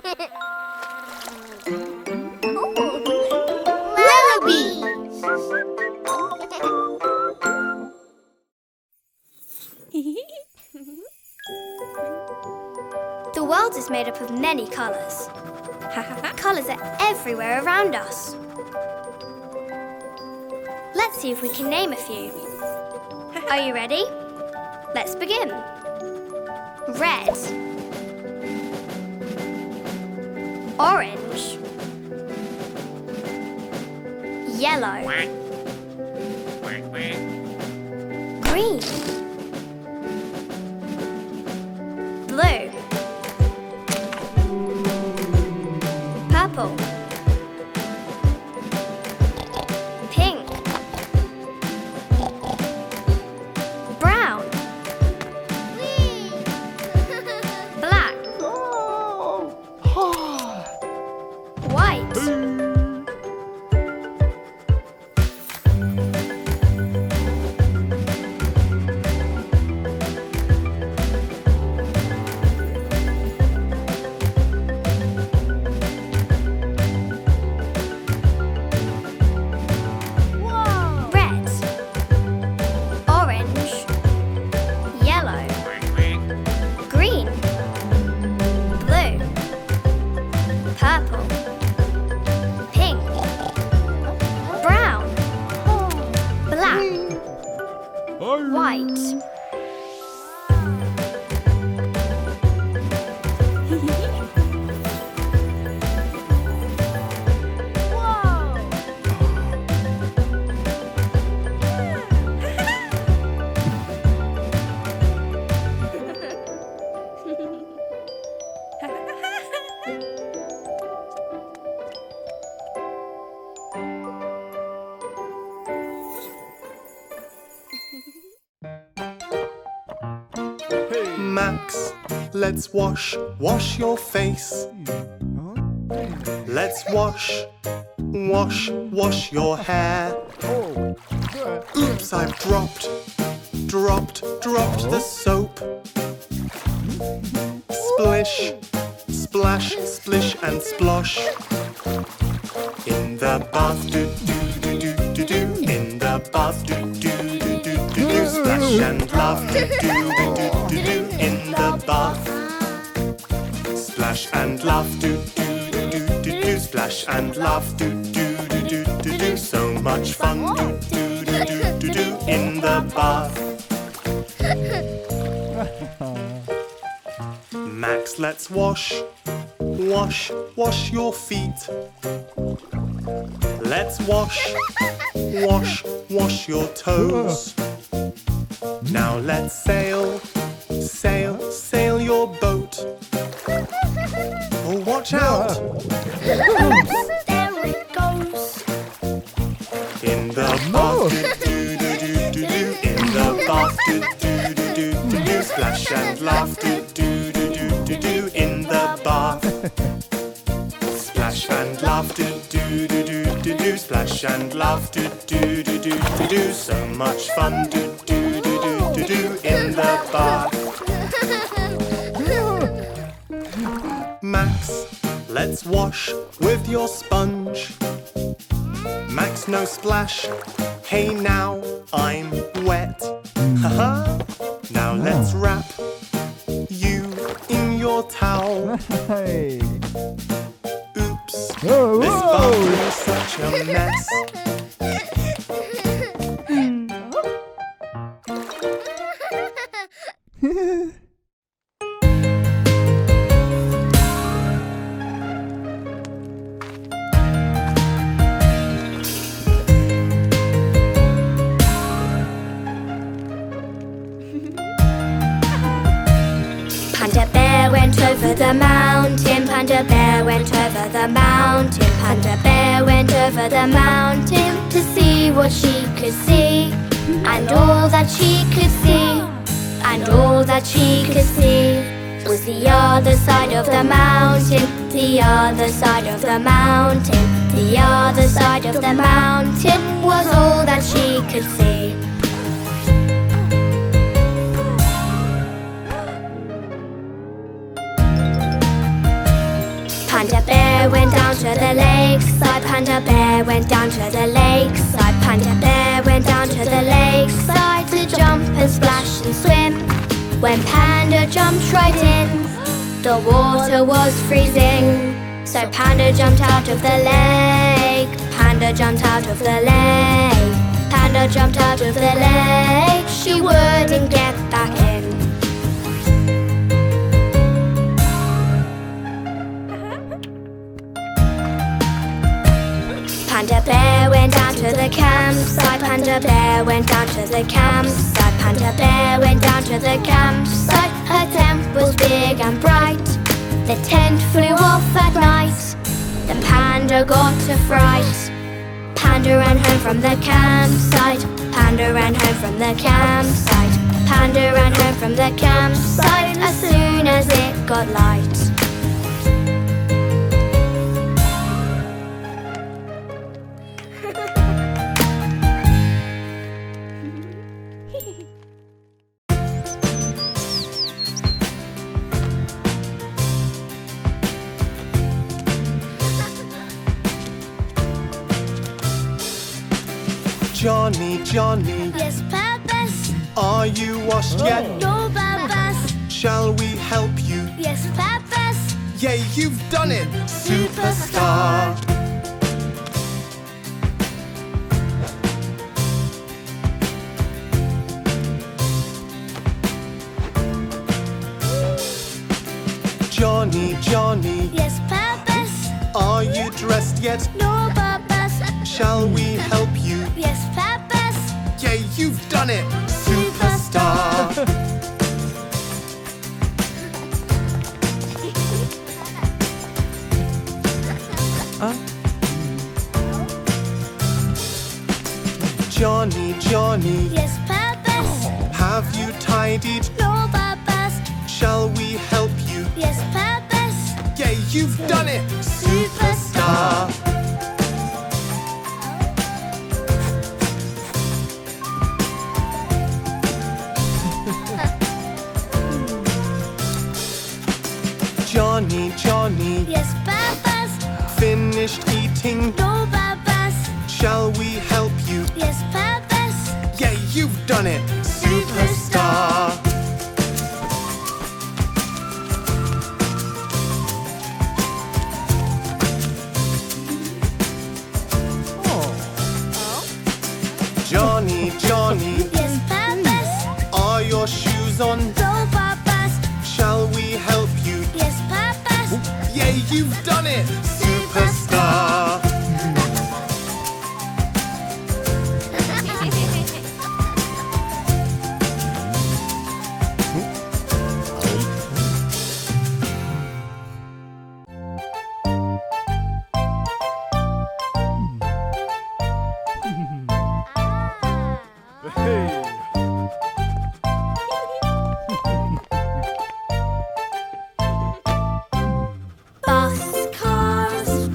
Lellobee! The world is made up of many colours. Colours are everywhere around us. Let's see if we can name a few. Are you ready? Let's begin. Red, orange, yellow, green, blue, purple, pink, brown, black, white, red, orange, yellow, green, blue, purple, pink, brown, black, white. Max, let's wash your face. Let's wash your hair. Oops, I've dropped the soap. Splish, splash, splish and splosh. In the bath, do do do do do do. In the bath, do do do do do do. Splash and laugh, do do do do do do. In the bath, splash and laugh, do do do do do do. Splash and laugh, do do do do do do. So much fun, do do do do do do. In the bath. Max, let's wash your feet. Let's wash your toes. Now let's sail your boat. Oh, watch out! There it goes. In the bath, do do do do do. In the bath, do do do do do do. Splash and laugh, do do do do do do. In the bath, splash and laugh, do do do do do do. Splash and laugh, do do do do do do. So much fun, do do do do do do. In the bath. Max, let's wash with your sponge. Max, no splash. Hey, now I'm wet. Haha. Now let's wrap you in your towel. Oops, this bathroom is such a mess. Panda bear went over the mountain. Panda bear went over the mountain. Panda bear went over the mountain to see what she could see. And all that she could see, and all that she could see was the other side of the mountain. The other side of the mountain. The other side of the mountain was all that she could see. Panda bear went down to the lakeside. Panda bear went down to the lakeside. Panda bear went down to the lakeside to jump and splash and swim. When Panda jumped right in, the water was freezing. So Panda jumped out of the lake. Panda jumped out of the lake. Panda jumped out of the lake. She wouldn't get back in. Panda bear went down to the campsite. Panda bear went down to the campsite. Panda bear went down to the campsite. Her tent was big and bright. The tent flew off at night. Then Panda got a fright. Panda ran home from the campsite. Panda ran home from the campsite. Panda ran home from the campsite as soon as it got light. Johny, Johny, Yes, Papas. are you washed yet? No, Papas. Shall we help you? Yes, Papas. Yay, you've done it! Superstar! Johny, Johny, Yes, Papas. are you dressed yet? No, Papas. Shall we help you? Yes, Papas. Yay, you've done it! Superstar! Johny, Johny, Yes, Papas. have you tidied? No, Papas. Shall we help you? Yes, Papas. Yay, you've done it! Superstar! Johny, Johny, Yes, Papas. finished eating? No, Papas. Shall we help you? Yes, Papas. Yay, you've done it! Superstar! Johny, Johny, Yes, Papas. are your shoes on? No, Papas. Shall we help you? Yes, Papas. Yay, you've done it! Superstar! Bus, cars,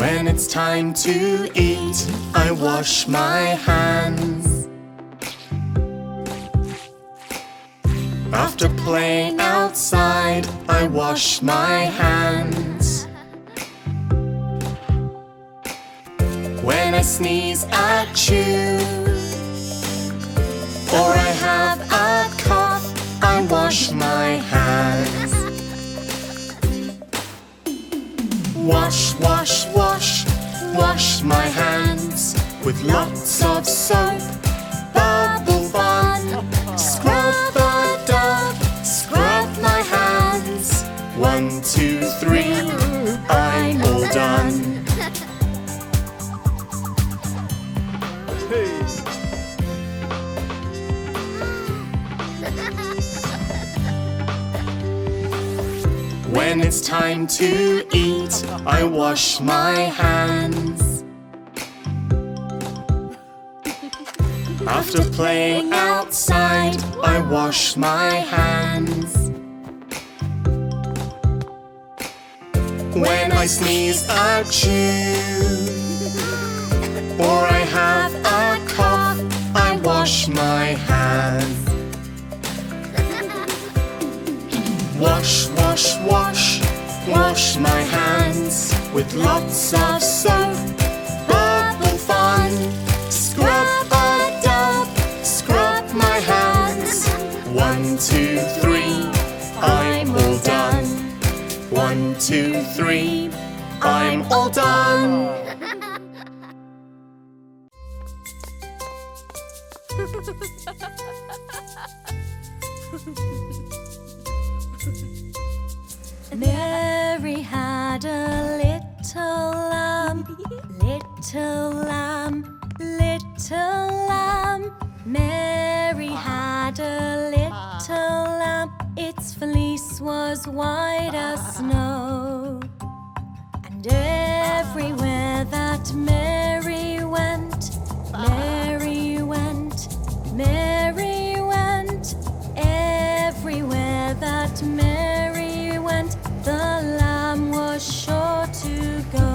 When it's time to eat, I wash my hands. After playing outside, I wash my hands. When I sneeze, achoo, or I have a cough, I wash my hands. Wash, wash, wash, wash my hands with lots of soap. Bubble fun, scrub the dog, scrub my hands. 1, 2, 3, I'm all done. When it's time to eat, I wash my hands. After playing outside, I wash my hands. When I sneeze, achoo, or I have a cough, I wash my hands. Wash, wash, wash, wash my hands with lots of soap. Bubble fun, scrub a dub, scrub my hands. 1, 2, 3, I'm all done. 1, 2, 3, I'm all done. Mary had a little lamb, little lamb, little lamb. Mary had a little lamb, its fleece was white as snow. And everywhere that Mary went, Mary went, Mary went. Everywhere that Mary went, the lamb was sure to go.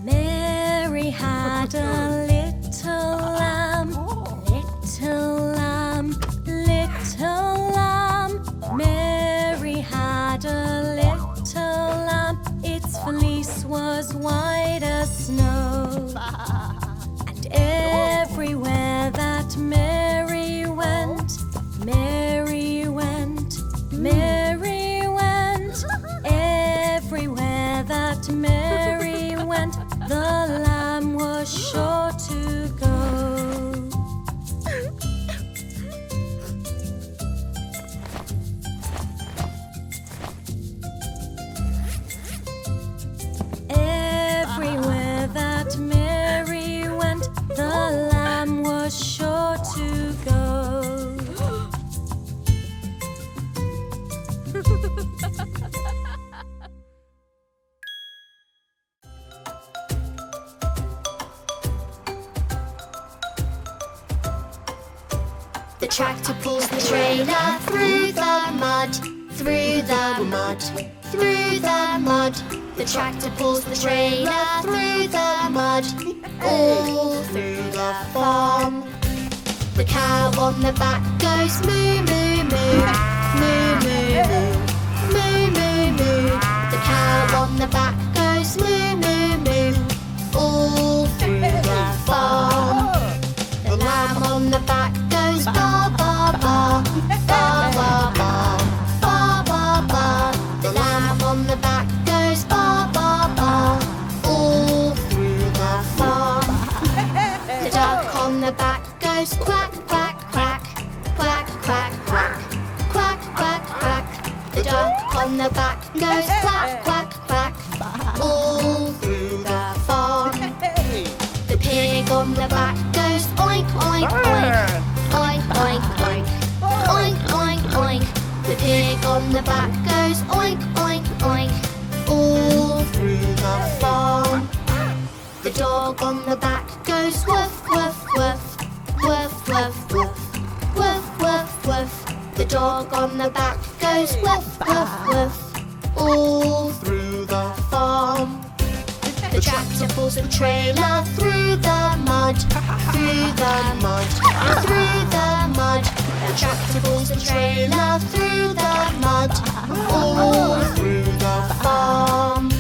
Mary had a little lamb, little lamb, little lamb. Mary had a little lamb, its fleece was white as snow. And everywhere that Mary went, Mary went, Mary went. Everywhere that Mary went, the lamb was sure to go. Everywhere that Mary went, the lamb was sure to go. The tractor pulls the trailer through the mud, through the mud, through the mud. The tractor pulls the trailer through the mud, all through the farm. The cow on the back goes moo, moo, moo, moo, moo, moo, moo, moo, moo. The cow on the back goes moo, moo, moo, all through the farm. The lamb on the back goes ba, ba, ba, ba, ba, ba, ba, ba, ba. The lamb on the back goes ba, ba, ba, all through the farm. The duck on the back goes quack, quack, quack, quack, quack, quack, quack, quack, quack. The duck on the back goes quack, quack, quack, all through the farm. The pig on the back goes oink, oink, oink, oink, oink, oink, oink, oink, oink. The pig on the back goes oink, oink, oink. All through the farm. the dog on the back goes woof, woof, woof. Woof, woof, woof. Woof, woof, woof. The dog on the back goes woof, woof, woof. All Through the farm. the tractor pulls the trailer through the mud. Through the mud. Through the mud. The tractor pulls the trailer through the mud. All Through the farm.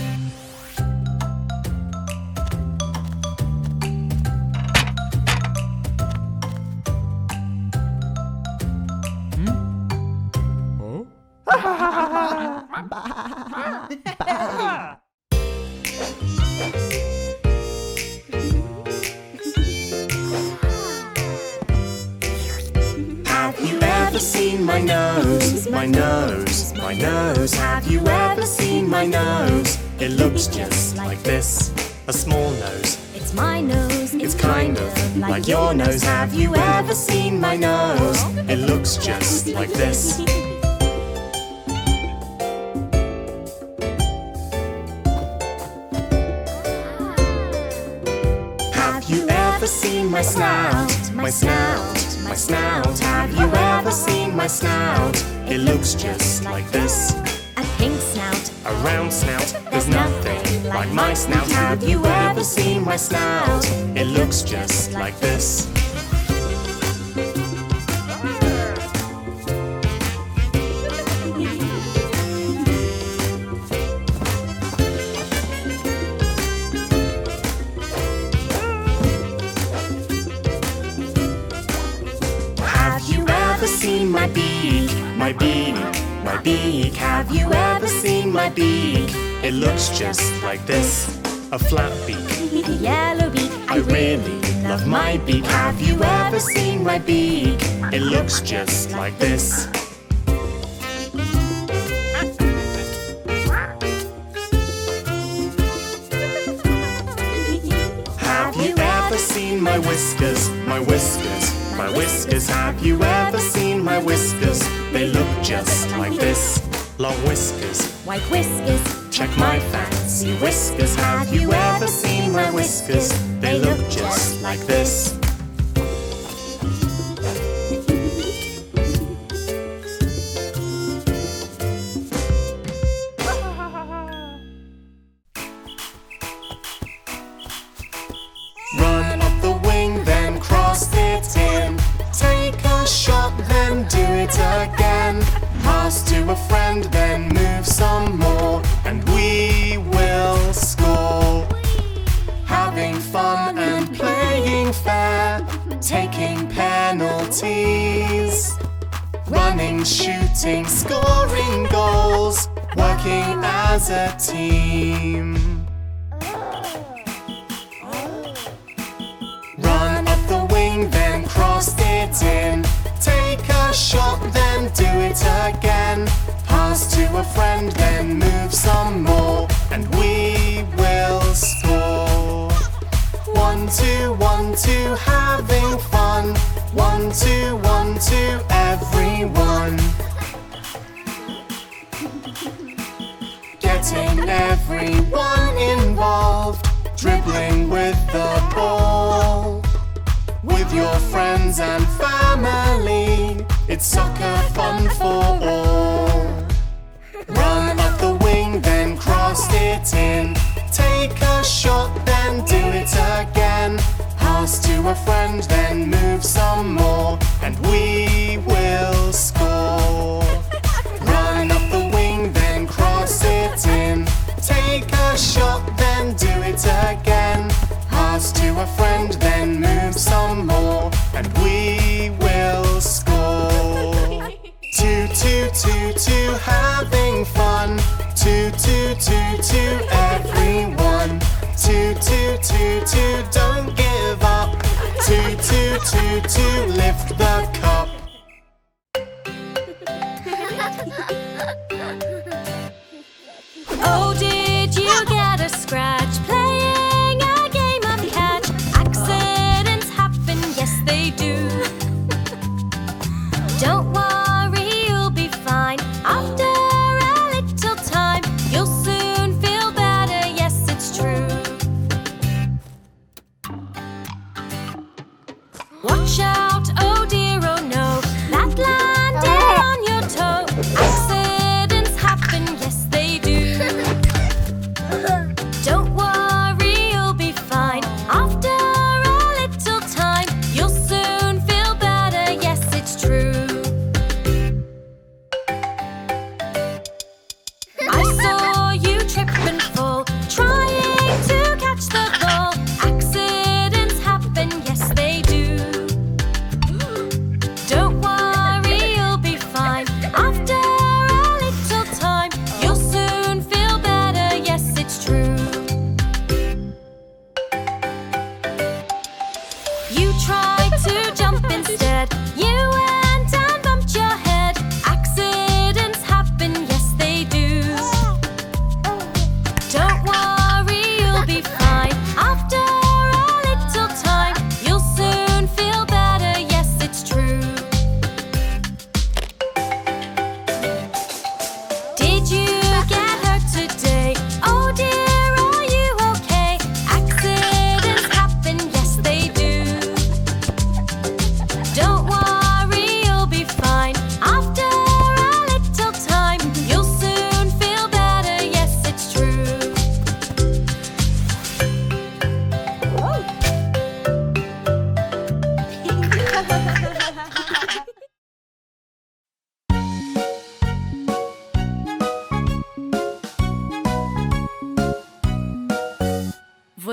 Have you ever seen my nose? My nose, my nose. Have you ever seen my nose? It looks just like this. A small nose. It's my nose. It's kind of like your nose. Have you ever seen my nose? It looks just like this. Have you ever seen my snout? My snout, my snout. Have you ever seen my snout? It looks just like this. A pink snout. A round snout. There's nothing like my snout. Have you ever seen my snout? It looks just like this. Have you ever seen my beak? My beak, my beak. Have you ever seen my beak? It looks just like this. A flat beak. Yellow beak. I really love my beak. Have you ever seen my beak? It looks just like this. Have you ever seen my whiskers? My whiskers, my whiskers. Have you ever seen my whiskers? They look just like this. Long whiskers. White whiskers. Check my fancy whiskers. Have you ever seen my whiskers? They look just like this. Run up the wing, then cross it in. Take a shot, then do it again. Pass to a friend, then move some more, and we will score. Having fun and playing fair, taking penalties. Running, shooting, scoring goals, working as a team. Run up the wing, then cross it in. Take a shot, then do it again. Pass to a friend, then move some more, and we will score. 1, 2, 1, 2, having fun. 1, 2, 1, 2, everyone. Getting everyone involved. Dribbling with the ball. With your friends and family, it's soccer fun for all. Run up the wing, then cross it in. Take a shot, then do it again. Pass to a friend, then move some more, and we will score. Run up the wing, then cross it in. Take a shot, then do it again. Pass to a friend, then move some more, and we will score. 2, 2, 2, 2, having fun. 2, 2, 2, 2, everyone. 2, 2, 2, 2, don't give up. 2, 2, 2, 2, lift the cup. Oh, did you get a scratch playing a game of catch? Accidents happen, yes they do. Don't worry, you'll be fine. After a little time, you'll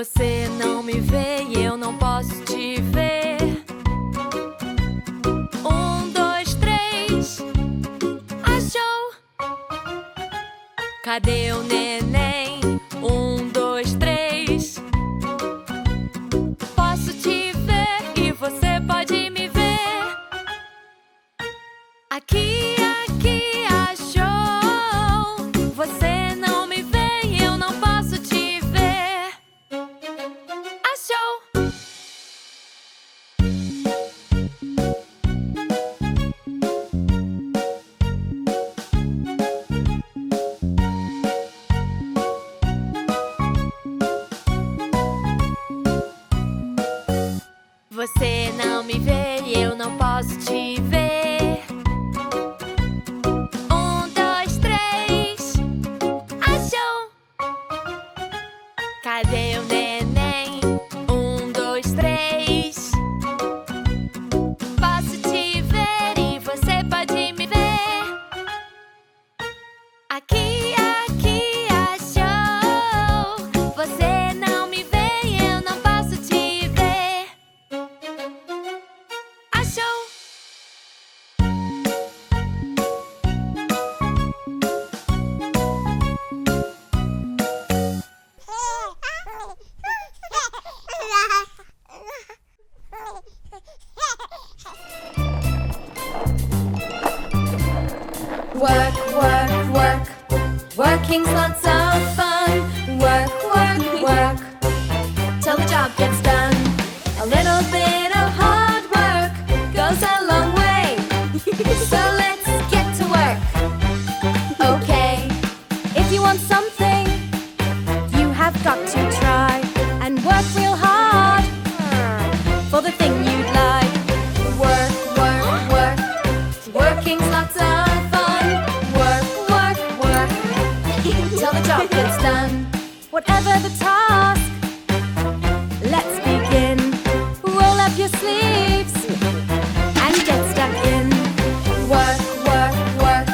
Você não me vê e eu não posso te ver. 1, 2, 3. Achou? Cadê o neném? 1, 2, 3. Posso te ver e você pode me ver. Aqui, aqui, achou? Você não me vê e eu não posso te ver. Achou? Você não me vê e eu não posso te ver. 1, 2, 3. Achou? Cadê o neném? 1, 2, 3. Posso te ver e você pode me ver. Aqui, aqui, achou? Você não me vê e eu não posso te ver. Achou? Work, work, work. Working's lots of fun. Work, work, work. Till the job gets done. A little bit of hard work goes a long way. So let's get to work. Okay. If you want something, you have got to try and work real hard for the thing you'd like. Work, work, work. Working's lots of fun. Work, work, work. Till the job gets done. Whatever the task, let's begin. Roll up your sleeves and get stuck in. Work, work, work.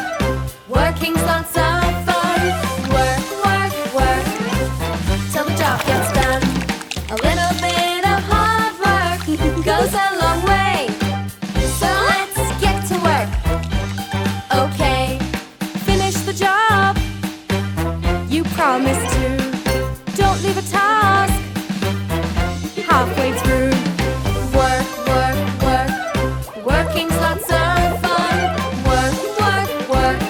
Working's lots of fun. Work, work, work. Till the job gets done. A little bit of hard work goes a long way. So let's get to work. Okay, finish the job you promised to. Don't leave a task halfway through. Work, work, work. Working's lots of fun. Work, work, work.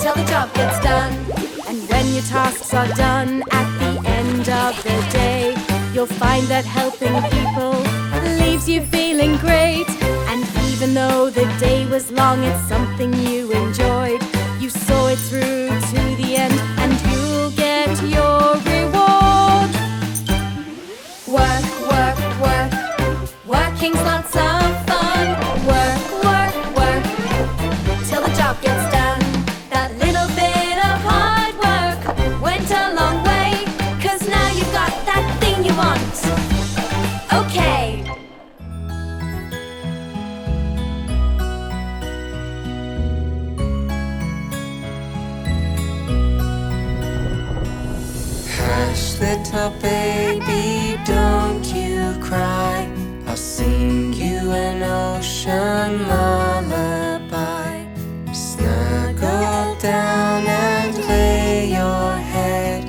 Till the job gets done. And when your tasks are done at the end of the day, you'll find that helping people leaves you feeling great. And even though the day was long, it's something you enjoyed. You saw it through to the end, and you'll get your reward. Work, work, work. Working's lots of fun. Work, work, work. Till the job gets done. That little bit of hard work went a long way. 'Cause now you've got that thing you want. Okay. Hush, little baby, don't you cry. I'll sing you an ocean lullaby. Snuggle down and lay your head.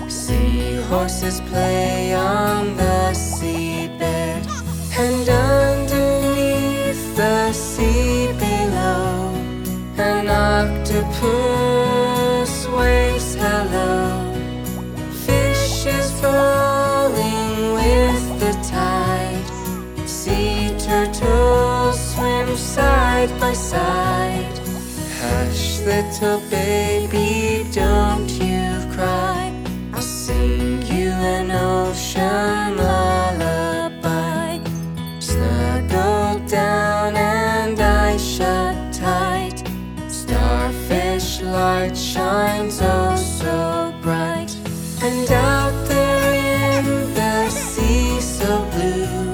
See horses play on the seabed. And underneath the sea below, an octopus waves hello. Fishes falling with the tide. Sea turtles swim side by side. Hush, little baby, don't you cry. I'll sing you an ocean lullaby. Snuggle down and eyes shut tight. Starfish light shines oh so bright. And out there in the sea so blue,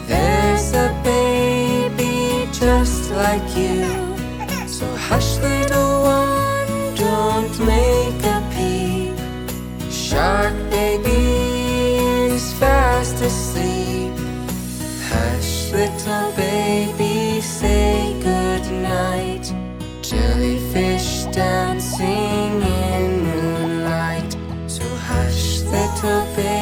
there's a baby just like you. So hush, little one, don't make a peep. Shark baby little baby say goodnight. Jellyfish dancing in moonlight. So hush, little baby.